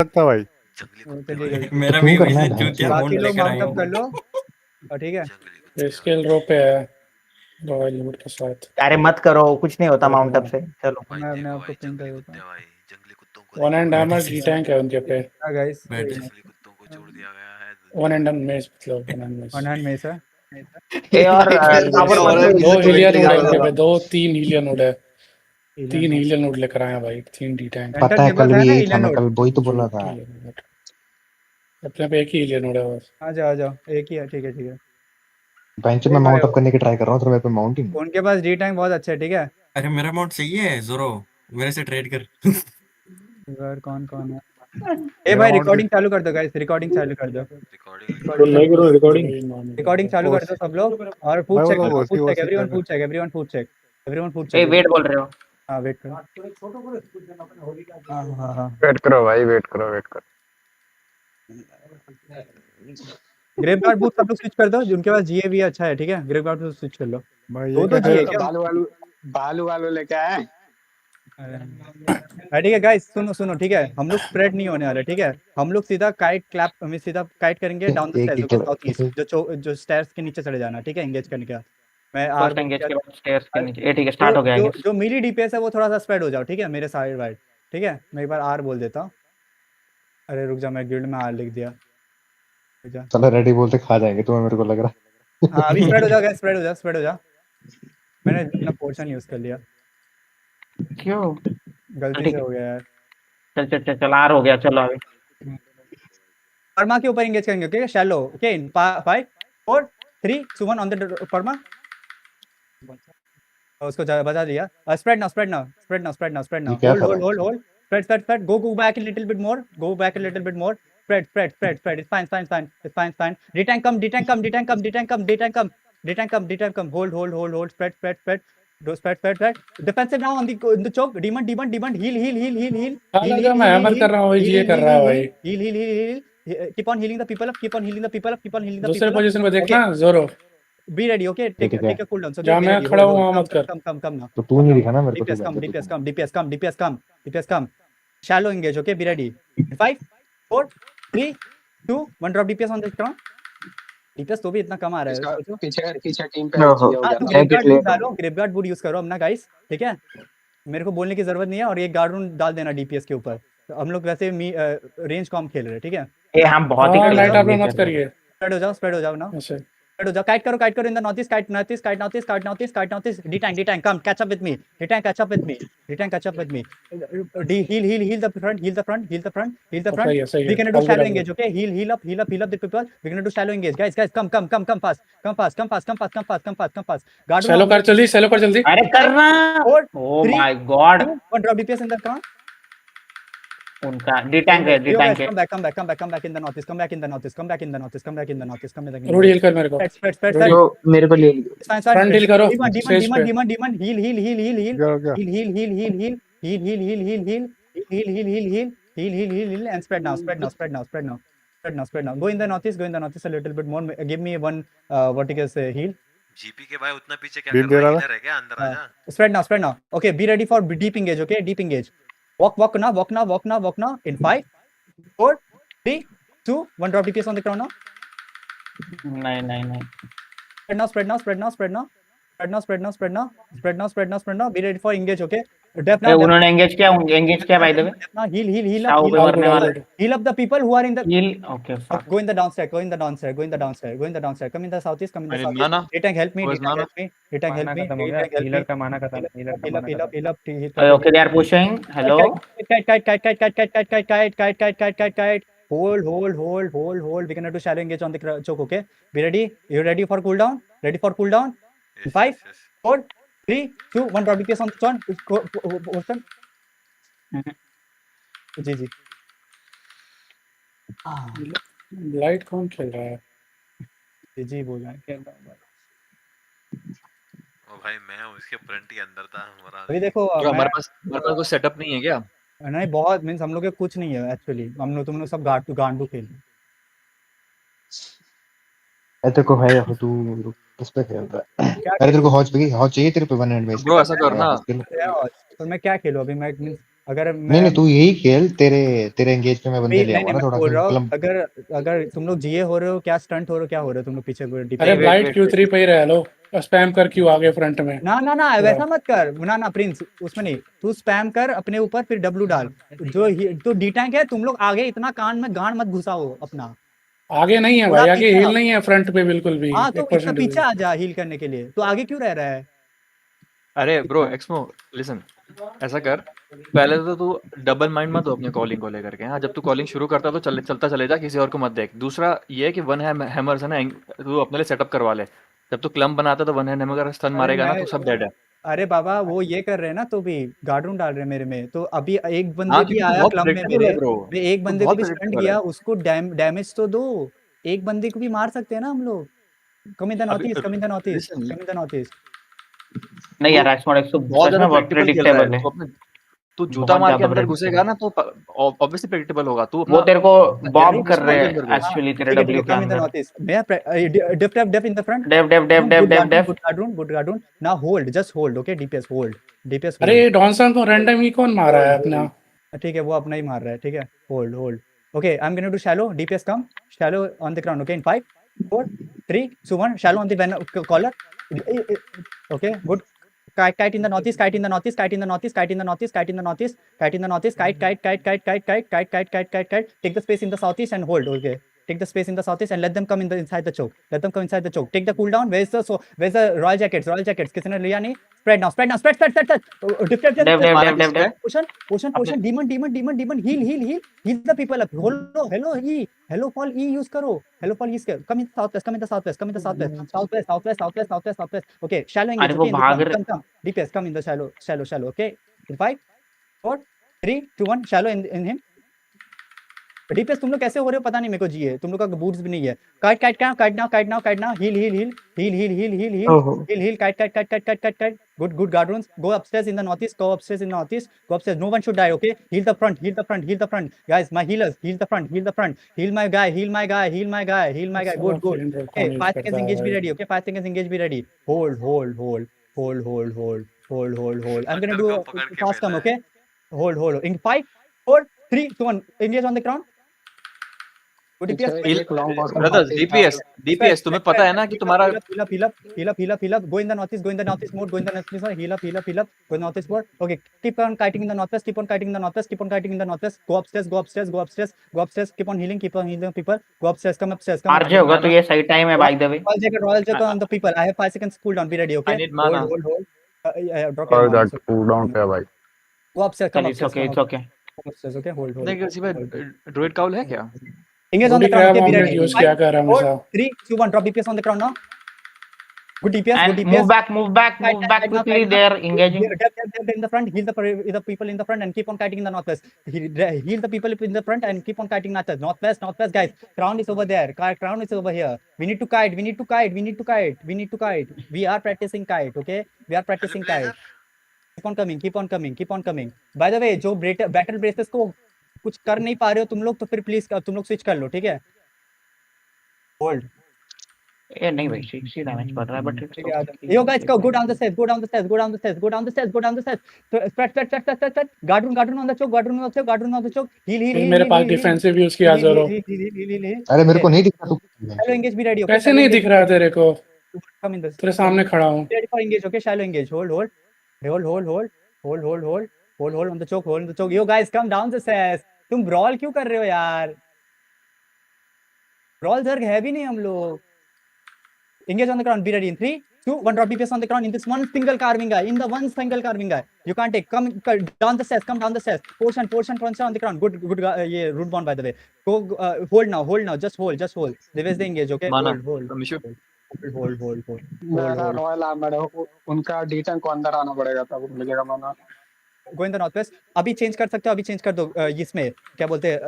सकता भाई। जंगली वो कुत्ते चलिए भाई। गई। मेरा क्यों भी करना है वैसे भाई? चूतिया बाकी मोड लोग लेकर माउंट आया अप कर हूँ। लो और ठीक है। जंगली कुत्ते स्केल रो पे है रॉयल लूट के साथ। अरे मत करो, कुछ नहीं होता माउंट अप से। चलो भाई मैं अपने देखो आप को भाई पिंग कर जंगली देता कुत्ते हूँ। भाई जंगली कुत्तों को वन देखो एंड भाई। डैमेज जी टैंक है उनके पे। गाइस बैठ। जंगली कुत्तों को छोड़ दिया गया है वन एंड दुनिया में। मेज मतलब वन एंड मेज। वन हैंड में सर। ए और पावर मत लो। दो हिलियन उड़ है ज्यादा उनके लो। पे, दो तीन हिलियन उड़ है। तीन हिलियन उड़ लेकर आए हैं भाई, 3 डी टैंक। एंटर पता है के कल पास है भी ना यही था, इलन मैं नोड। कल वही तो बोल रहा था। अपने पे एक ही हिलियन उड़ है बस। आ जाओ एक ही है, ठीक है ठीक है। बेंच में ए भाई माउंट अप करने की ट्राई कर रहा हूँ, तो मेरे पे माउंट ही नहीं। उनके पास डी टैंक बहुत अच्छा है, ठीक है। अरे मेरा अमाउंट सही है जोरो, मेरे से ट्रेड कर। इधर कौन कौन है? ए मेरा भाई माउंट भी रिकॉर्डिंग चालू कर दो गाइस, रिकॉर्डिंग चालू कर दो। रिकॉर्डिंग नहीं करो रिकॉर्डिंग। रिकॉर्डिंग चालू कर दो सब लोग। और फूड भाई वो चेक तो करो, फूड चेक, वो everyone food check, everyone food check, everyone food a check. Wait बोल रहे हो? हां वेट करो। हां हां हां। वेट करो भाई, वेट करो वेट करो। ग्रेवगार्ड बूट सब लोग स्विच कर दो, जिनके पास जीए भी अच्छा है, ठीक है। ग्रेवगार्ड बूट स्विच कर लो। भाई दो ये दो क्या जीए है? क्या? बालू वालू लेके आए। ठीक है गाइस, सुनो सुनो, ठीक है। हम लोग स्प्रेड नहीं होने वाले, ठीक है। हम लोग सीधा काइट क्लैप में सीधा काइट करेंगे डाउन द एक स्टेयर्स, ही ओके, तो साउथ ईस्ट, जो स्टेयर्स के नीचे चले जाना, ठीक है, एंगेज करने का। मैं आर फर्स्ट एंगेज के बाद स्टेयर्स के नीचे। ए ठीक है, जो स्टार्ट हो गया जो है। जो मिली डीपीएस है वो थोड़ा सा स्प्रेड हो जाओ, ठीक है, मेरे साइड वाइड, ठीक है। मैं एक बार आर बोल देता हूँ। अरे रुक जा, मैं गिल्ड में आर लिख दिया। रुक जा। चलो रेडी बोलते खा जाएंगे तुम्हें, मेरे को लग रहा हाँ अभी स्प्रेड हो जा गाइस, स्प्रेड हो जा, स्प्रेड हो जा। मैंने अपना पोर्शन यूज कर लिया, क्यों? गलती ठीक से है, हो गया यार। चल चल चल चल, आर हो गया, चलो अभी। परमा के ऊपर एंगेज करेंगे, okay. Shallow, okay, in 5 4 3 2 1 on the परमा। उसको बजा दिया। Spread now, spread now, spread now, spread now, spread now. ये क्या होल्ड कर होल्ड रहा hold hold. Spread spread spread. Go back a little bit more, go back a little bit more. Spread spread spread spread. It's fine, fine, fine. It's fine, fine. D-tank come, D-tank come, D-tank come, D-tank come, D-tank come, D-tank come, D-tank come. Hold hold hold hold. Spread spread spread. Do spread spread spread. Defensive now on the choke. Demon demon demon. Heal heal heal heal heal. Heal हालांकि heal मैं heal hammer heal कर रहा हूँ, वही heal जीए heal कर heal रहा है heal भाई। heal heal heal heal. Keep on healing the people up. Keep on healing the people up. Keep on healing the दूसरे people up. पोजीशन पे Okay. देखना जोरो, Be ready, okay? है? Take ठीक है, take a cooldown. So जहाँ be मैं ready. खड़ा Hold हूँ hold. वहाँ Come मत कर। come now. तो तू Come नहीं now. दिखा ना मेरे को, तो DPS जान come, दे, DPS तू come, DPS come, DPS come, DPS come. Shallow engage, okay? Be ready. 5 4 3 2 1 drop DPS on the ground. DPS तो भी इतना कम आ रहा है, इसका सोचो। पीछे पीछे टीम पे ओहो, चाहिए हो हाँ गया तो था। ग्रेवगार्ड बूट डालो, ग्रेवगार्ड बूट यूज करो अपना गाइस, ठीक है। मेरे को बोलने की जरूरत नहीं है। और ये गार्ड रूम डाल देना डीपीएस के ऊपर। तो हम लोग वैसे रेंज कॉम खेल रहे हैं, ठीक है। ए हम बहुत ही हाँ Spread हो लाइट जाओ, आप लोग ये मत कर रहे हैं। करिए spread हो जाओ, spread हो जाओ ना। ऐसे। Spread हो जाओ, काइट करो इन the north east, kite north east, kite north east, kite north east, kite north east. D tank come, catch up with me, D tank catch up with me, D tank catch up with me. Heal the front, heal the front, heal the front, heal the front. सही We है। gonna do All shallow good, all engage, okay? Heal up the people. We gonna do shallow engage, guys, come fast, come fast. Guard room shallow कर जल्दी, shallow कर जल्दी। अरे करना। 4 ओ 3 my God, 2 1 drop DPS in the ground. उनका D tank है, D Yo tank guys, है। come back in the northeast, come back in the northeast, come back in the northeast, come back in the northeast, come back in the road northeast. Heal कर मेरे को। Spread. जो मेरे को ले लियो। Fine. Front heal करो stage पे। Demon. Heal. क्या क्या? Heal. And spread now. Go in the northeast a little bit more. Give me one, what you can say, heal. GP के भाई उतना पीछे क्या बीम कर दे रहा है? रहा इधर है क्या? अंदर आ जा। Spread now. Okay, be ready for deep engage, okay? Deep engage. Walk now. In 5, 4, 3, 2, 1 drop DPS on the ground now. नहीं Spread now. Be ready for engage, okay? Def A, now. उन्होंने एंगेज किया by the way. Heal Shao पे मरने वाला। Heal up the people who are in the. Heal okay fuck. Go in the downstairs. Come in the downstairs. Come in the southeast. अरे ना D-tank help me. बस ना माना खत्म हो गया, हीलर का माना खत्म, हीलर का माना खत्म। Heal up. Okay they are pushing. Hello Kite. Hold. We're gonna do shallow engage on the choke, okay? Be ready. You ready for cooldown? Ready for cooldown? Yes, 5, yes. 4, 3, 2, 1 drop DPS on the turn. जी light कौन खेल रहा है? जी बोल रहा है। ओ भाई मैं उसके फ्रंट ही अंदर था हमारा। अभी देखो हमारे पास कोई सेटअप नहीं है क्या? नहीं, बहुत मीन्स हम लोग के कुछ नहीं है एक्चुअली। हम लोग तुम लोग सब गांडू खेल रहे है। तेरे को है या तू किस पे खेल रहा है? अरे तेरे को हॉज चाहिए तेरे पे वन हैंड में? ब्रो ऐसा करना, हो। तो मैं क्या खेलूं अभी? मैं मीन्स अगर नहीं नहीं, तू यही खेल, तेरे तेरे एंगेज पे मैं बंदे ले नहीं आऊंगा नहीं ना मैं थोड़ा, बोल रहा क्योंकि हूँ, क्लम। अगर तुम लोग जीए हो रहे हो, क्या स्टंट हो रहे हो, क्या हो रहे हो तुम लोग पीछे अरे wait, ब्लाइट wait, Q3 पे ही रह लो, स्पैम कर क्यों आगे फ्रंट में ना ना ना पूरा। वैसा मत कर, ना ना प्रिंस उसमें नहीं, तू स्पैम कर अपने ऊपर, फिर डब्लू डाल। जो डी टैंक है, तुम लोग आगे इतना कान में गांड मत घुसाओ अपना, आगे नहीं है थोड़ा भाई, आगे पीछे हील आओ। नहीं है फ्रंट पे बिल्कुल भी, हाँ तो इतना 1% पीछे भी। आ जा हील करने के लिए, तो आगे क्यों रह रहा है अरे ब्रो इतना? एक्समो, लिसन, ऐसा कर, पहले तो तू डबल माइंड मत हो अपने कॉलिंग को लेकर के। हाँ, जब तू कॉलिंग शुरू करता है तो चलता चले जा, किसी और को मत देख। दूसरा ये है कि वन हैमर्स है ना, तू अपने लिए सेटअप करवा ले। जब तू क्लम बनाता है तो वन हैंड हैमर का स्टन अरे मारेगा ना मैं तो सब डेड है। अरे बाबा वो ये कर रहे हैं ना, तो भी गार्डून डाल रहे हैं मेरे में, तो अभी एक हाँ, बंदे भी क्योंकि तू आया बहुत क्लब में प्रेडिक्टेबल मेरे, है ब्रो, मैं एक तू बंदे को बहुत भी स्टंट प्रेडिक्टेबल है। किया, उसको डैमेज तो दो, एक बंदे को भी मार सकते हैं ना हम लोग। कम इन द नॉर्थ अभी east, come in the north east, listen, come in the north east. नहीं तू यार, एक्समोड तू बहुत सच ज्यादा में बहुत प्रेडिक्टेबल खेल रहा है। प्रिडिक्टेबल है, तू जूता बहुत मार के ज्यादा अंदर घुसेगा प्रिडिक्टेबल। ना तो ऑब्वियसली प्रेडिक्टेबल होगा। तू वो अपना तेरे को बॉब गैरेंटी कर घुसवा रहे के हैं अंदर घुस। हाँ एक्चुअली तेरे ठीक है, डब्ल्यू के कम इन द अंदर। नॉर्थ ईस्ट, मैं डिफ इन द फ्रंट। डेव डेव डेव डेव डेव डेव। गुड गार्डून now, hold just hold, okay DPS hold, DPS अरे होल्ड, डॉनसन को रैंडम ही कौन मारा है अपना? ठीक है वो अपना ही मार रहा है, ठीक है hold hold. Okay I am going to shallow, DPS come, shallow on the ground, okay in 5 4 3 2 1, shallow on the collar, okay good. Kite in the northeast, kite in the northeast, kite in the northeast, kite in the northeast, kite in the northeast, kite in the northeast, kite. Take the space in the southeast and hold, okay. Take the space in the southeast and let them come inside the choke, let them come inside the choke. Take the cooldown. Where's the royal jackets, किसी ने लिया नहीं? Spread now, spread. डेव डेव मारा डेव डेव किसने? डेव। Potion, demon, heal the people up. Hello, E, hello Paul, E use करो, hello Paul use करो. Come in the southwest. Okay, shallow engage, अरे वो okay, in the भाग front, रहे। come. DPS, come in the shallow, okay. In 5 4 3 2 1, shallow in him. DPS तुम लोग कैसे हो रहे हो पता नहीं मेरे को, जी है तुम लोग का बूट्स भी नहीं है। काइट नाउ, ओहो, heal, kite. Good gardens, go upstairs in the north east, go upstairs, no one should die, okay. Heal the front, guys, my healers, heal the front, heal my guy, साला good. Flame red Okay, कौन use 5 करता seconds है engage be भाई? ready, okay, 5 seconds engage be ready. Hold. I'm gonna शक्कर do को a पकड़ के fast come, मेला है। okay. Hold in 5 4 3 2 1, engage on the ground. Good DPS. पीछे एक लॉन्ग बॉस का ब्रदर्स, पार्टी था। डीपीएस तुम्हें पता है ना कि तुम्हारा Heal up. Go in the northeast mode. Heal up. Go in the northeast mode. Okay, keep on kiting in the northwest. Go upstairs. Keep on healing people. Go upstairs. Come upstairs. RJ होगा तो ये सही time है by the way. Royal jacket on the people. I have 5 seconds cooldown. Be ready. I Okay. Need माना। Hold. Drop your और mana. That cool down पे भाई। Go upstairs. Come चल upstairs. It's okay. Come upstairs. Okay. Hold. नहीं किसी पे druid cowl है क्या? Engage on रोडी the ground. Crab Okay. Be omelette ready. Use 5 किया कर 4 हमेशा। 3 2 1. Drop DPS on the ground now. Good DPS. And move back quickly, they are engaging. Depth in the front, heal the people in the front and keep on kiting in the northwest. Heal the people in the front and keep on kiting northwest, guys. Crown is over there. Crown is over here. We need to kite. We are practicing kite, okay? We are practicing kite. Keep on coming. By the way, जो battle braces को कुछ कर नहीं पा रहे हो तुम लोग, तो फिर प्लीज तुम लोग स्विच कर लो, ठीक है? होल्ड। ये नहीं भाई, 60 डैमेज पड़ रहा है but Yo guys, go down the stairs. So, spread. Guardian on the choke. Heal. मेरे पास डिफेंसिव यूज किया ज़रो। Heal. अरे मेरे को नहीं दिखा तू। Shallow engage, be ready. Okay. कैसे नहीं दिख रहा तेरे को? Come in this. तेरे सामने खड़ा हूँ। Ready for engage. Okay. Shallow engage. Hold on the choke. Yo guys, come down the stairs. तुम brawl क्यों कर रहे हो यार? Brawl जर्ग है भी नहीं हम लोग. Engage on the ground. Be ready in 3 2 1. Drop DPS on the ground in this one single carving guy. You can't take. Come down the stairs. Portion on the ground. Good. Yeah, root bond by the way. Go hold now. Just hold. Reverse the engage. Okay. माना Hold. Permission. मेरा royal armour है, उनका डीटन को अंदर आना पड़ेगा तब मिलेगा माना। Go in the northwest. अभी चेंज कर सकते हो. अभी चेंज कर दो. इसमें क्या बोलते हैं?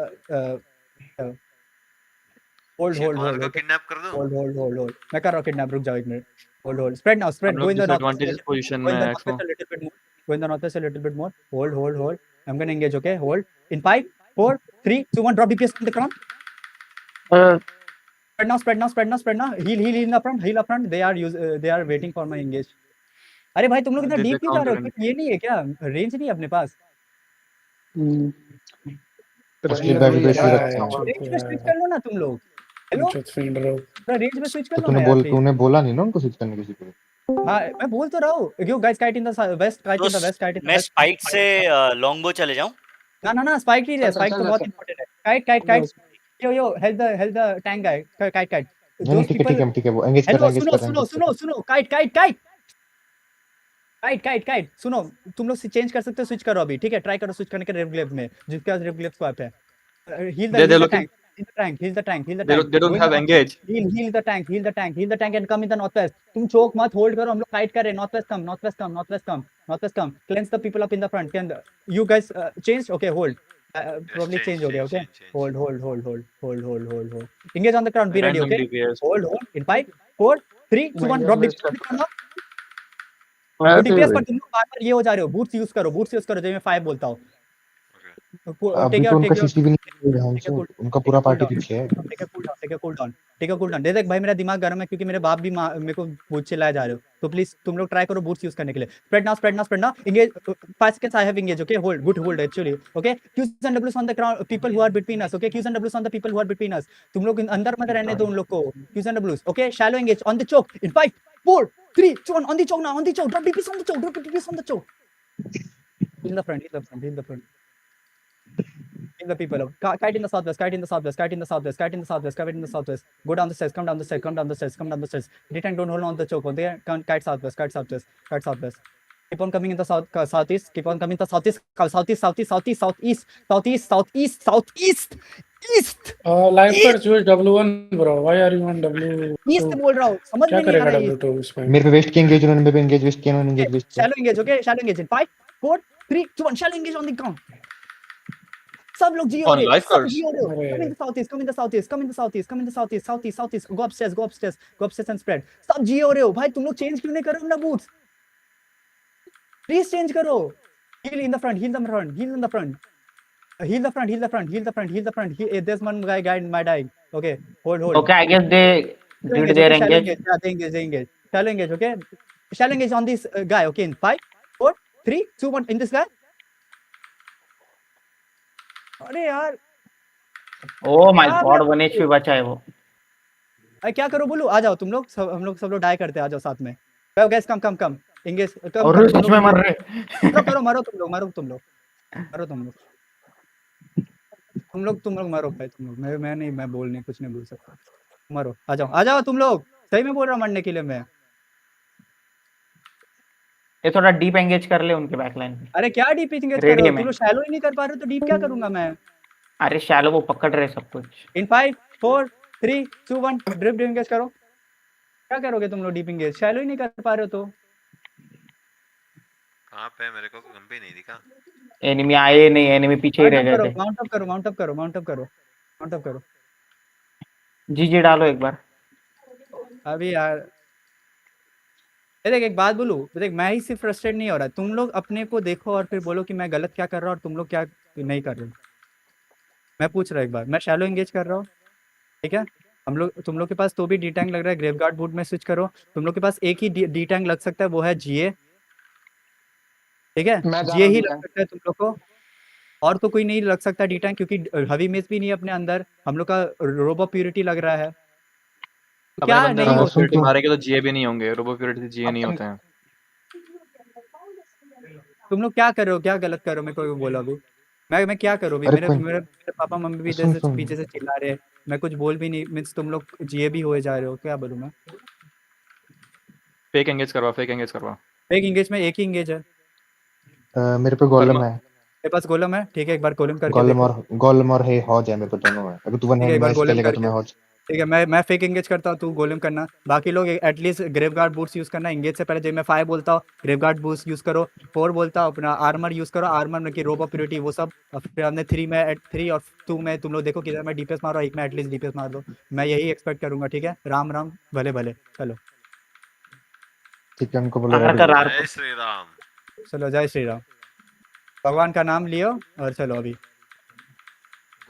Hold. शिवाल को किडनैप कर दो। Hold. मैं कर रहा हूँ kidnap. रुक जाओ एक मिनट. Hold. Spread now. हम Go लोग in the northwest. Disadvantage position Go में in the है northwest एक्समो। a little bit more. Go in the northwest a little bit more. Hold. I'm gonna engage. Okay. Hold. In 5 4 3 2 1. Drop DPS on the ground. Spread now. Heal in the front. They are waiting for my engage. अरे भाई तुम लोग इतना Did they deep क्यों जा रहे हो? counter कुछ ये नहीं है क्या? रेंज नहीं है अपने पास. असली बैटल क्या बेस भी है रखते हैं। चुप रेंज में स्विच कर लो ना तुम लोग। हेलो, चुप फील्ड रो रेंज में स्विच कर तो लो ना यार प्लीज। तूने बोला नहीं ना उनको स्विच करने किसी को। हाँ मैं बोल तो रहा हूँ। Yo guys kite in the west, kite in the west, kite in the मैं वेस्ट। स्पाइक से लॉन्गबो चले जाऊं? ना स्पाइक नहीं है, स्पाइक तो बहुत इंपॉर्टेंट है। Kite yo help the tank guy, kite नहीं दोस ठीक है पीपल। ठीक है वो एंगेज कर हेलो रहा है सुनो काइट सुनो, तुम लोग चेंज कर सकते हो, स्विच करो अभी, ठीक है? ट्राई करो स्विच करने के रेवग्लेव में, जिसके पास रेवग्लेव स्वैप है। Heal They're the looking. Tank, heal the tank. They don't have engage. Heal the tank and come in the north west. तुम चोक मत, होल्ड करो, हम लोग फाइट कर रहे हैं। North west come, cleanse the people up in the front. Can you guys change? Okay hold, probably change हो गया। Okay hold. Engage on the ground, be ready, Random okay? DPS. Hold in 5 4 3 2 1 drop Engage DPS। ऐसे ही DPS पर भाई। तुम लोग बार-बार ये हो जा रहे हो, बूट्स यूज करो जो मैं 5 बोलता हूं। अभी तो उनका सीसी भी नहीं है ध्यान से, उनका पूरा पार्टी पीछे है। Take a cool down. देख भाई मेरा दिमाग गर्म है क्योंकि मेरे बाप भी मेरे को बूट चिल्लाए जा रहे हो, तो प्लीज तुम लोग ट्राई करो बूट्स यूज करने के लिए। Spread now engage 5 seconds I have engage, okay? Hold actually, okay? Qs and Ws on the ground, people who are between us, okay? Qs and Ws on the people who are between us। तुम लोग अंदर मत रहने दो उन लोग को। Qs and Ws, okay? Shallow engage on the choke in 5 4 3 2 1 on the choke now, drop DPS on the choke, in the front. Kill the people. Kite in the southwest. Go down the stairs. Come down the stairs. Return, don't hold on the choke. There, kite southwest. Keep on coming in the southeast. Keep on coming in the southeast. Southeast. East. Life पर switch W1 bro, why are you on W2? East बोल रहा हूँ, समझ क्या में नहीं आ करेगा रहा है। W2 इसमें? मेरे पे वेस्ट की एंगेज उन्होंने, मेरे पे एंगेज वेस्ट किया उन्होंने, एंगेज वेस्ट किया। Shallow engage, okay? Shallow engage in 5 4 3 2 1. Shallow engage on the ground. सब लोग जियो On रे, life सब curse. जियो रे। Come in the southeast. Go upstairs and spread. सब जियो रे हो भाई, तुम लोग चेंज क्यों नहीं कर रहे हो अपना बूट्स? प्लीज चेंज करो। Heal in the front. There's one guy might die. Okay, hold. Okay, I guess they did their Shallow engage. engage. Yeah, they engage. Shallow engage, okay? Shallow engage on this guy, okay? In 5 4 3 2 1 in this guy. अरे यार, Oh my क्या god, मैं 1 HP बचा है वो। अरे क्या करो बोलूं? आ जाओ तुम लोग, हम लोग सब लोग डाई करते हैं, आ जाओ साथ में। Guys come engage. और सच में मर रहे। मरो तुम लोग। तुम लोग मरो भाई, तुम लोग। मैं नहीं, मैं कुछ नहीं बोल सकता। मरो, आ जाओ तुम लोग। सही में बोल रहा हूं, मरने के लिए मैं। ये थोड़ा डीप एंगेज कर ले उनके बैकलाइन में। अरे क्या डीप एंगेज कर रहे रेडियो हो? में। तुम लोग शैलो ही नहीं कर पा रहे हो तो डीप क्या करूंगा मैं? अरे शैलो वो पकड़ रहे सब कुछ। इन 5 4 3 2 1 ड्रिप एंगेज करो। क्या करोगे तुम लोग डीप एंगेज? शैलो ही नहीं कर पा रहे हो तो। कहां पे मेरे को गम भी नहीं दिखा। एनिमी आए नहीं, एनिमी पीछे ही रह गए थे। माउंट अप करो। जीजी डालो एक बार। अभी यार देख, एक बात बोलूं, देख मैं ही सिर्फ फ्रस्ट्रेट नहीं हो रहा, तुम लोग अपने को देखो और फिर बोलो कि मैं गलत क्या कर रहा हूँ और तुम लोग क्या नहीं कर रहे हो। मैं पूछ रहा हूँ एक बार, मैं शैलो एंगेज कर रहा हूँ, ठीक है? तुम लोग के पास तो भी डी टैंक लग रहा है, ग्रेवगार्ड बूट में स्विच करो। तुम लोग के पास एक ही डी टैंक लग सकता है, वो है जीए, ठीक है? जीए ही लग सकता है तुम लोग को, और तो कोई नहीं लग सकता डी टैंक, क्योंकि हवी मेस भी नहीं है अपने अंदर। हम लोग का रोबो प्योरिटी लग रहा है। क्या नहीं हो रोबो मारेंगे तो जीए भी नहीं होंगे, रोबो प्योरिटी से जीए नहीं होते हैं। तुम लोग क्या कर रहे हो? क्या गलत कर रहे हो? मेरे को बोलो अभी। मैं क्या करूँ? मेरे पापा मम्मी भी पीछे से चिल्ला रहे हैं, मैं कुछ बोल भी नहीं। मीन्स तुम लोग जीए भी हुए जा रहे हो, क्या बोलूं मैं? फेक एंगेज करवा। फेक एंगेज में एक ही एंगेज है। मेरे पे गोलम है। मेरे पास गोलम है, ठीक है? एक बार गोलम करके गोलम और है हॉज है, मेरे पे दोनों है। अगर तू वन हैंड मैच खेलेगा तो मैं हॉज, ठीक है? मैं फेक एंगेज करता हूँ, तू गोलम करना। बाकी लोग एटलीस्ट ग्रेवगार्ड बूट्स यूज करना एंगेज से पहले। जब मैं 5 बोलता हूँ ग्रेवगार्ड बूट्स यूज करो, 4 बोलता हूँ अपना आर्मर यूज करो, आर्मर में की रोबो प्योरिटी वो सब। फिर हमने 3 में 3 और 2 में तुम लोग देखो किधर मैं डीपीएस मारो, एक में एटलीस्ट डीपीएस मार दो। मैं यही एक्सपेक्ट करूंगा, ठीक है? राम भले चलो, ठीक है? उनको बोलो जय श्री राम। चलो जय श्री राम, भगवान का नाम लियो और चलो अभी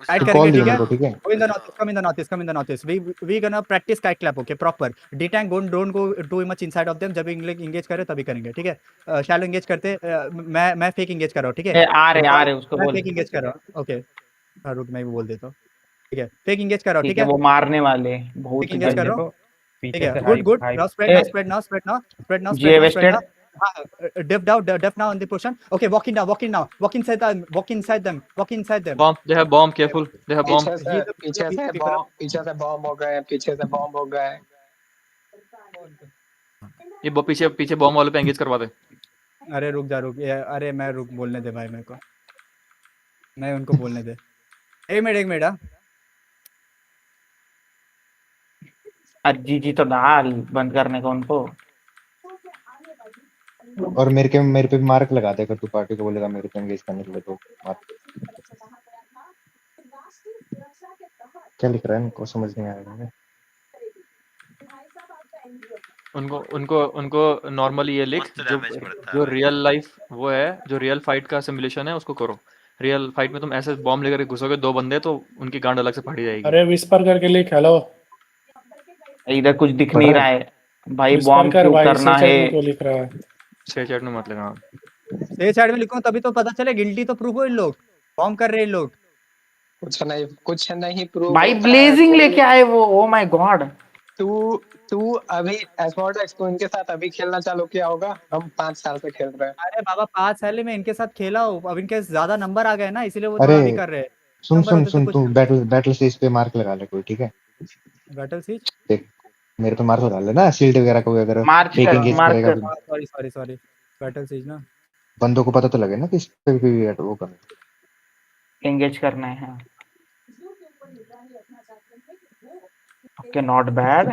Kite तो करेंगे, कॉल ठीक दिया है? मेरे को, ठीक है? Go in the northeast, come in the northeast, come in the northeast. We gonna practice kite clap, okay? Proper. D-tank don't go too much inside of them. जब engage करे तभी करेंगे, ठीक है? Shallow engage करते, मैं fake engage कर रहा हूँ, ठीक है? आ रहे उसको मैं बोल। fake engage कर रहा हूँ, okay? हाँ रुक, मैं भी बोल देता हूँ, ठीक है? Fake engage कर रहा हूँ, ठीक ठीक है, है? वो मारने वाले बहुत Fake engage कर रहा हूँ, ठीक पीछे है? से Good, good. Now spread, A, now spread, now spread, now spread, now GA spread, now spread, wasted। now. Dip now in the position. Okay, walk in now, walk inside them, walk inside them, walk inside them. Bomb, they have bomb, careful, they have bomb. पीछे से bomb हो गए, पीछे से bomb हो गए। ये पीछे पीछे बॉम्ब वाले पे एंगेज करवा दे। अरे रुक जा, रुक, अरे मैं रुक, बोलने दे भाई मेरे को, मैं उनको बोलने दे। एक मिनट हाँ। जी तो डाल बंद करने को उनको। और मेरे पे मार्क लगा दे, अगर तू पार्टी को बोलेगा मेरे को एंगेज करने के लिए तो मार्क। क्या लिख रहा है इनको समझ नहीं आ रहा है। उनको नॉर्मली ये लिख, Monster damage पड़ता है जो भाई। रियल लाइफ वो है, जो रियल फाइट का सिमुलेशन है उसको करो। रियल फाइट में तुम ऐसे बॉम्ब लेकर घुसोगे दो बंदे तो उनकी गांड अलग से फाड़ी जाएगी। अरे विस्पर करके लिख हेलो। इधर कुछ दिख नहीं रहा है भाई, बॉम्ब कर क्यों भाई, करना सी है? चैट में क्यों लिख रहा है? छह चैट में मत लेना। सही साइड में लिखूं तभी तो पता चले, गिल्टी तो प्रूफ हो, इन लोग फॉर्म कर रहे हैं इन लोग। कुछ नहीं प्रूव भाई ब्लेजिंग लेके आए वो, ओ माय गॉड। तू अभी एस्मोर्ट एक्सपो इनके साथ अभी खेलना चालू किया होगा, हम 5 साल से खेल रहे हैं। अरे बाबा 5 साल में इनके साथ खेला हूँ, अब इनके ज्यादा नंबर आ गए ना, इसीलिए वो अरे थोड़ा भी कर रहे हैं। सुन नंबर सुन होते तो सुन, कुछ तू बैटल स्टेज पे मार्क लगा ले कोई, ठीक है? बैटल सीज देख मेरे पे मार्क लगा ले ना, शील्ड वगैरह को अगर मार्च फेक कर, एंगेज मार्क करेगा कर। तो सॉरी बैटल सीज ना, बंदों को पता तो लगे ना कि इस पे भी वो करना। एंगेज करना है। हाँ ओके, नॉट बैड।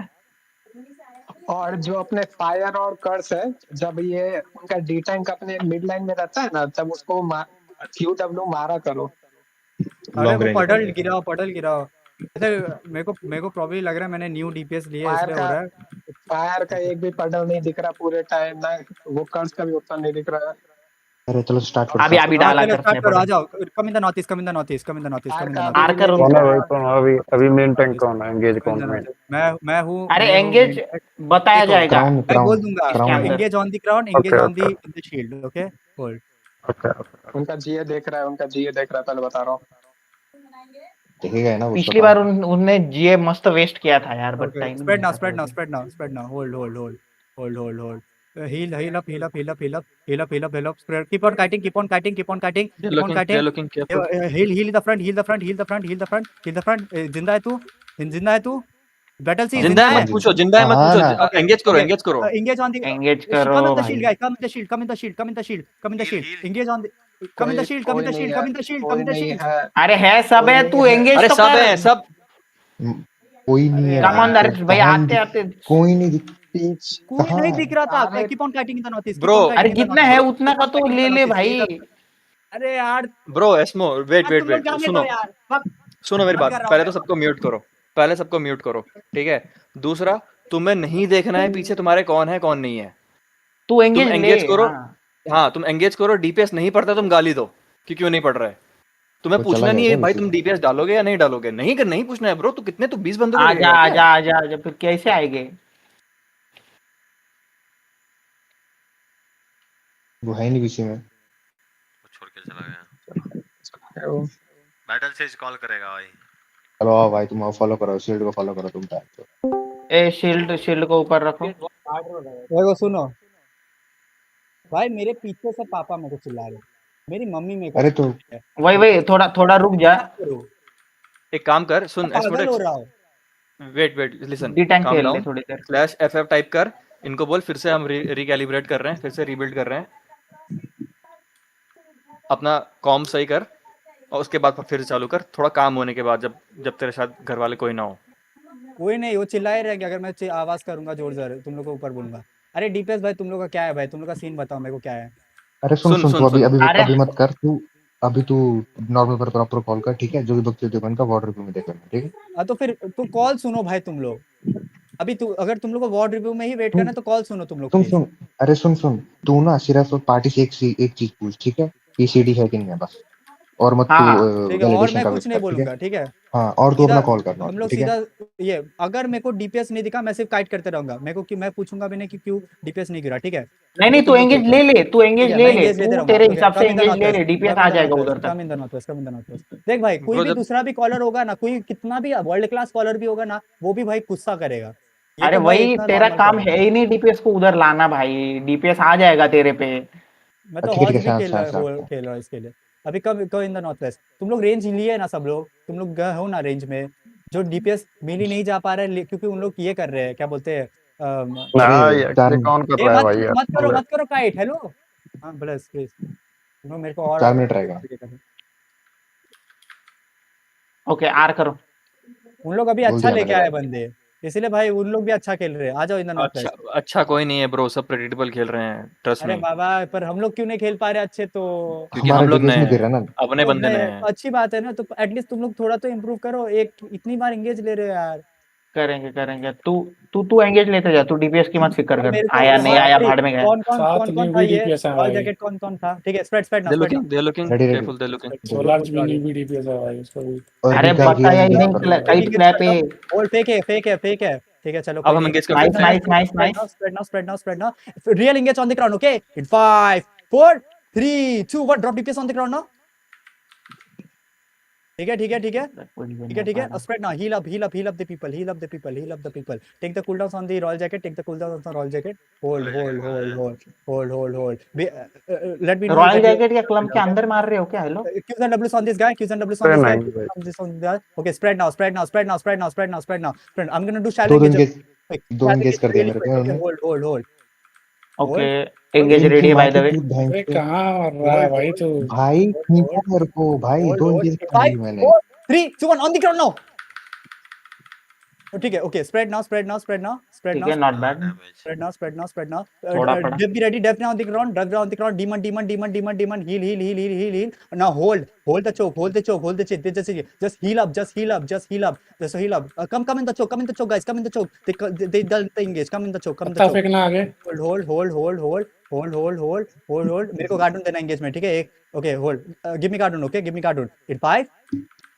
और जो अपने फायर और कर्स है, जब ये उनका डी टैंक अपने मिड लाइन में रहता है ना, तब उसको क्यूडब्ल्यू मारा करो। अरे लॉन्ग वो रेंज पटल गिराओ। ऐसे मेरे को प्रॉब्लम लग रहा है, मैंने न्यू डीपीएस लिया फायर इसलिए हो का रहा है। फायर का एक भी पडल नहीं दिख रहा पूरे टाइम ना, वो कर्स का भी उतना नहीं दिख रहा है। अरे चलो स्टार्ट करो। अभी डाला चलो कर स्टार्ट करो, आ जाओ। Come in the north east, come in the north east, come in the north east, come in the north मार कर कौन है भाई, कौन है? अभी मेन टैंक कौन है? एंगेज कौन है? मैं हूँ। अरे मैं हूँ एंगेज main- बताया देखो, जाएगा। मैं बोल दूंगा, Crown। Engage on the ground, engage Okay, on the shield, okay hold. उनका जीए देख रहा है, पहले बता रहा हूँ। देखेगा ना वो पिछली बार उनने जीए मस्त वेस्ट किया था यार, but time spread now, hold. Heal up, spread. Keep on kiting. They're looking careful. Heal the front. जिंदा है तू? Battle scene जिंदा है है? मत पूछो, जिंदा है मत हाँ, पूछो, एंगेज करो, एंगेज करो। Engage on the engage Come करो in the भाई। shield, guys. Come in the shield. Come in the shield. Engage on the. Come in the shield. कोई नहीं है। अरे है सब है, तू एंगेज अरे तो सब कर। है, सब कोई नहीं है। कम ऑन द भाई, आते कोई नहीं कोई नहीं दिख रहा था। अरे Keep on kiting in the northeast. Bro, अरे जितना है उतना का तो ले ले भाई। अरे यार ब्रो एस्मो, वेट तुम लोग जाने सुनो दो यार। सुनो मेरी बंद बात। कर रहा हूँ पहले मैं। तो सबको म्यूट करो, ठीक है? दूसरा, तुम्हें नहीं देखना है पीछे तुम्हारे कौन है कौन नहीं है। तू एंगेज तुम ले। एंगेज करो। हाँ। हाँ तुम एंगेज करो। डीपीएस नहीं पड़ता तुम गाली दो कि क्यों नहीं पड़ रहा है। तुम्हें वो पूछना चला नहीं गया है भाई क्या तुम डीपीएस डालोगे या नहीं डालोगे। नहीं पूछना है ब्रो। तू 20 बंदों को आजा लगेगा क्या? आजा फिर कैसे आएंगे? वो है नहीं पीछे में। छोड़ के चला गया। बैटल स्टेज कॉल करेगा भाई। चलो आओ भाई, तुम फॉलो करो, शील्ड को फॉलो करो तुम तो। ए शील्ड को ऊपर रखो। देखो सुनो भाई, मेरे पीछे से पापा मेरे को चिल्ला रहे, मेरी मम्मी मेरे को। अरे तो वही थोड़ा रुक जा। एक काम कर, सुन पागल हो रहा हूँ। Wait listen, the tank calm खेल ले down, थोड़ी देर। /FF टाइप कर। इनको बोल फिर से हम रिकैलिब्रेट कर रहे हैं, फिर से रीबिल्ड कर रहे हैं। अपना कॉम सही कर और उसके बाद फिर चालू कर। थोड़ा काम होने के बाद, जब तेरे साथ घर वाले कोई ना हो। कोई नहीं, वो चिल्लाए रहेंगे। अगर मैं आवाज करूंगा जोर जोर, तुम लोग को ऊपर बोलूंगा। अरे डीपीएस भाई, तुम लोग का क्या है भाई? तुम लोग का सीन बताओ मेरे को, क्या है? अरे सुन तू अरे अभी मत कर तू। अभी तू नॉर्मल पर प्रॉपर कॉल कर, ठीक है? जो भी बक्से देवन का वार्ड रिव्यू में देख लेना, ठीक है? तो फिर तू कॉल सुनो भाई तुम लोग। अभी अगर तुम लोग को वार्ड रिव्यू में ही वेट करना है तो कॉल सुनो तुम लोग please। सुन अरे सुन तू ना सिर्फ पार्टी से एक चीज पूछ, ठीक है? पीसीडी है कि नहीं है, बस और मत हाँ, तू ठीक है, और वैलिडेशन मैं का कुछ वेट नहीं कर, ठीक है? बोलूंगा, ठीक है? हाँ, और तू सीधा अपना कॉल करना, हम लोग ठीक है? सीधा ये, अगर मेरे को डीपीएस नहीं दिखा मैं सिर्फ काइट करते रहूंगा, मेरे को कि मैं पूछूंगा भी नहीं कि क्यों डीपीएस नहीं गिरा, ठीक है? नहीं वो नहीं, तू तुम लोग एंगेज देखो, ले ले, तू ठीक एंगेज है? ले मैं ले, एंगेज लेते तू रहूंगा, तेरे ओके? हिसाब से come in the engage north ले ले, वेस्ट, डीपीएस कम आ इन द जाएगा नॉर्थ उधर वेस्ट, तक। Come in the north west, come in the north west. देख भाई, कोई ब्रो भी जब दूसरा भी कॉलर होगा ना, कोई कितना भी वर्ल्ड क्लास कॉलर भी होगा ना, वो भी भाई गुस्सा करेगा। ये अरे तो भाई वही इतना तेरा नॉर्मल काम कॉलर है है। ही नहीं डीपीएस को उधर लाना भाई, डीपीएस आ जाएगा तेरे पे। मैं तो ठीक है, हॉज ठीक है, भी शांत, खेल शांत, रहा शांत, शांत। खेल रहा हूँ इसके लिए। अभी कब कब इन द नॉर्थ वेस्ट तुम लोग रेंज लिए है ना, सब लोग तुम लोग गए हो ना रेंज में, जो डीपीएस मिली नहीं जा पा रहा है क्योंकि उन लोग ये कर रहे हैं, क्या बोलते हैं, अरे हाँ ये 4 कौन कर ए रहा है मत भाई मत करो यार? मत करो काइट, हेलो। हाँ ब्लस प्लीज, तुम लोग मेरे को और 4 मिनट रहेगा। ओके, आर करो। उन लोग अभी बोल अच्छा दिया लेके मैंने आए भाई। बंदे, इसलिए भाई उन लोग भी अच्छा खेल रहे हैं। आ जाओ इन द नॉर्थ अच्छा वेस्ट। अच्छा कोई नहीं है ब्रो, सब प्रेडिक्टेबल खेल रहे हैं, ट्रस्ट अरे मी। बाबा, पर हम लोग क्यों नहीं खेल पा रहे अच्छे तो? क्योंकि हमारा हम लोग डीपीएस नए नहीं गिर हैं, रहा ना। अपने तो बंदे नए नए हैं। तो अच्छी बात है ना, तो एटलीस्ट तुम लोग थोड़ा तो इम्प्रूव करो। एक इतनी बार एंगेज ले रहे हो यार। करेंगे करेंगे, तू तू तू एंगेज लेते जा, तू डीपीएस की मत फिक्र अब कर, मेरे को आया नहीं हाँ आया अरे, भाड़ में गया। कौन कौन 7 कौन कौन था न्यूबी ये डीपीएस है रॉयल भाई, जैकेट, कौन कौन था? ठीक है, spread spread now, spread now. They looking ready, ready. Careful, they looking. 16 GB DPS है भाई उसको भी। और अरे रिका की बताया ही एंगेज नहीं, कर दो। काइट क्लैप है। होल्ड, फेक है, फेक है, फेक है। ठीक है चलो अब कोई हम नहीं। एंगेज कर नाइस सकते हैं। Nice nice nice. Spread now, spread now, spread now, spread now. Real engage on the ground, okay? In 5 4 3 2 1 drop DPS on the ground now. ठीक है ठीक है ठीक है ठीक है ठीक है। Spread now, heal up heal up heal up the people, heal up the people, heal up the people. Take the cooldown on the royal jacket, take the cooldown on the royal jacket. Hold hold hold hold hold hold hold. Let me know royal when you jacket या clump के अंदर मार रहे हो क्या? Hello Qs and Ws on this guy, Qs and Ws on अरे this guy, नहीं भाई, Qs and Ws on this guy. Okay, spread now, spread now, spread now, spread now, spread now, spread now. Spread. I'm gonna do shallow दो engage. Engage, Quick. 2 Shallow engage engage कर दिया really मेरे quick. पे Okay, उन्होंने। hold, hold, hold. Okay, Hold, engage इनकी ready है माँ by the key वे। चूत भाई अरे पे। कहाँ मर रहा है भाई तू? भाई hold, खींचा hold, मेरे को भाई, hold, 2 hold. एंगेज कर दी 5 मैंने। 4 3 2 1 on the ground now. ठीक है, okay, spread now, spread now, spread now, spread ठीक now, है, not bad. spread now, spread now, spread now. थोड़ा पड़ा। Def be ready, def now on the ground, def now on the ground. Demon, demon, demon, demon, demon. Heal, heal, heal, heal, heal, heal. Now hold the choke, hold the choke, hold the choke. Just heal up, just heal up, just heal up, just heal up. Come in the choke, come in the choke, guys, come in the choke. They dull the engage. Come in the choke, come in the पत्ता choke. फेंकना आगे। hold hold hold hold hold hold hold hold hold मेरे को cartoon देना engagement, ठीक है? एक okay hold, give me cartoon, okay give me cartoon in 5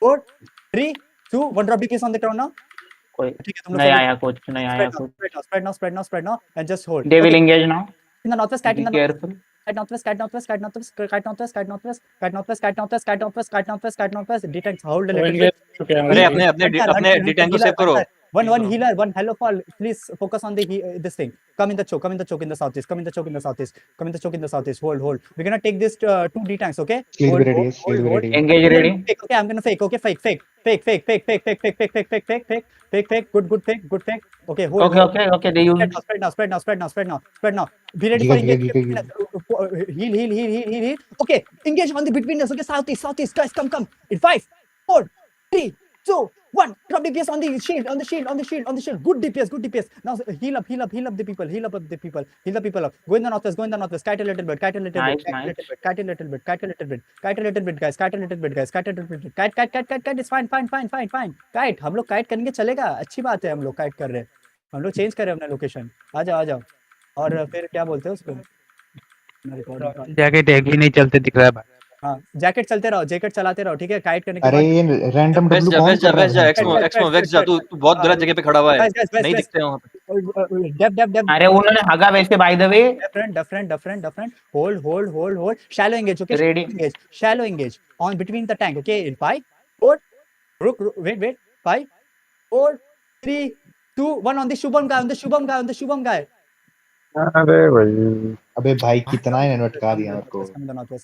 4 3 2 1 drop DPS on the ground now. कोई ठीक है तुम लोग नहीं सब आया कुछ, नहीं आया कुछ। spread now, spread now, spread now and just hold. They will Okay, engage now, in the northwest, cat in be the northwest, careful. cat northwest, cat northwest, cat northwest, cat northwest, cat northwest, cat northwest, cat northwest, cat northwest, cat northwest, cat northwest. Detect, hold a वो little engage bit. चुके हैं अरे भाई। अपने डिटेंग को save करो। One healer, one hello fall. Please focus on the this thing. Come in the choke, come in the choke in the southeast, come in the choke in the southeast, come in the choke in the southeast. Hold. We're gonna take this 2 D tanks, okay? स्लीड भी Hold, ready है, hold, स्लीड hold, भी hold. Ready है। Engage I'm ready. gonna fake, okay? I'm gonna fake, okay? Fake. Good fake. Okay, hold. Okay okay okay, they use. Spread now. Be ready giga for giga engage. Giga Heal. Okay, engage on the between us. Okay, southeast. Guys, come. In 5, 4, 3, 2, 1. Drop DPS on the shield. Good DPS. Now heal up the people. Heal the people up. Go in the northwest. Kite a little bit. Kite a little Nice. bit, guys. Kite a little bit. Kite. It's fine. Kite. हम लोग kite करेंगे, चलेगा. अच्छी बात है, हम लोग kite कर रहे हैं. हम लोग चेंज कर रहे हैं अपना लोकेशन. आ जाओ. और फिर क्या बोलते हैं उसको? जैकेट एक भी नहीं चलते दिख रहा है भाई। हाँ, जैकेट चलाते रहो, ठीक है? काइट करने के अरे बाद ये रैंडम वेस्ट डब्लू जा, कौन वेस्ट जा, कर रहा वेस्ट जा, है? एक्समो वेस्ट जा, तू बहुत गलत जगह पे खड़ा हुआ है, Guys, नहीं west. दिखते हैं वहाँ पे। Def. अरे उन्होंने हगा वैसे by the way. Different. Hold. Shallow engage, okay? Ready. Shallow engage on between the tank, okay? In 5, 4, wait. 5, 4, 3, 2, 1 on the Shubham guy. अरे भाई अबे भाई कितना इन्होंने अटका दिया मेरे को।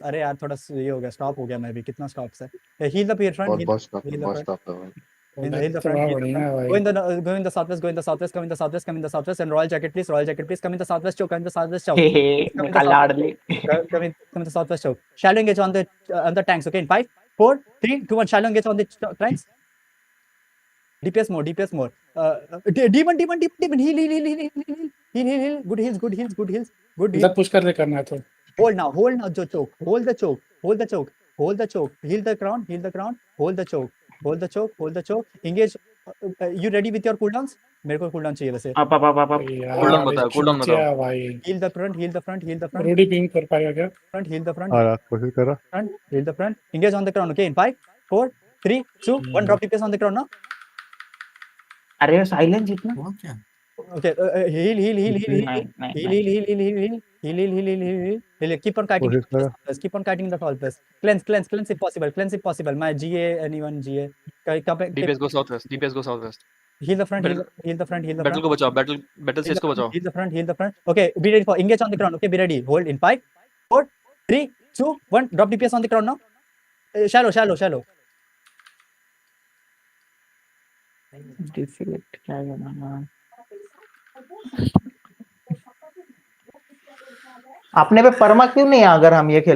अरे यार थोड़ा ये हो गया, स्टॉप हो गया। मैं भी कितना स्टॉप्स है? Heal the front. बहुत स्टॉप है भाई। In the front, बढ़िया है भाई। go in the southwest, come in the southwest, and Royal Jacket, please, come in the southwest choke, निकाल लाडली। come in the southwest choke. Shallow engage on the tanks, okay? In 5, 4, 3, 2, 1, shallow engage on the tanks. DPS more. Demon, heal. Good heals. इधर push कर दे करना है तो। Hold now, the choke. Hold the choke. Heal the crown. Hold the choke. Engage. You ready with your cooldowns? मेरे को cooldown चाहिए वैसे। Up up up up cooldown बताओ, कूलडाउन बताओ। चूतिया भाई heal the front, heal the front, heal the front, रोडी ping कर पाएगा क्या? फ्रंट, हील द फ्रंट, आ रहा, कोशिश कर रहा। front, heal the front, engage on the ground, okay, in 5, 4, 3, 2, 1, drop DPS on the ground now, अरे साइलेंस इतना हुआ क्या? okay, heal, heal, heal, heal, heal, नहीं नहीं heal, नहीं heal, heal, heal, heal, heal, heal, heal, heal, heal, heal, heal, keep on kiting कोशिश the करा। plus, keep on kiting the fall plus, cleanse if possible, my GA, anyone GA, come back, DPS go southwest, DPS go southwest. heal the front, Battle- heal the front, heal the battle front, को बचाओ, battle stage को बचाओ। heal the front, okay, be ready for, engage on the ground, okay, be ready, hold in 5, 4, 3, 2, 1, drop DPS on the ground now, shallow, difficult क्या बनाना। अपने पे परमा क्यों नहीं है अगर हम ये खेल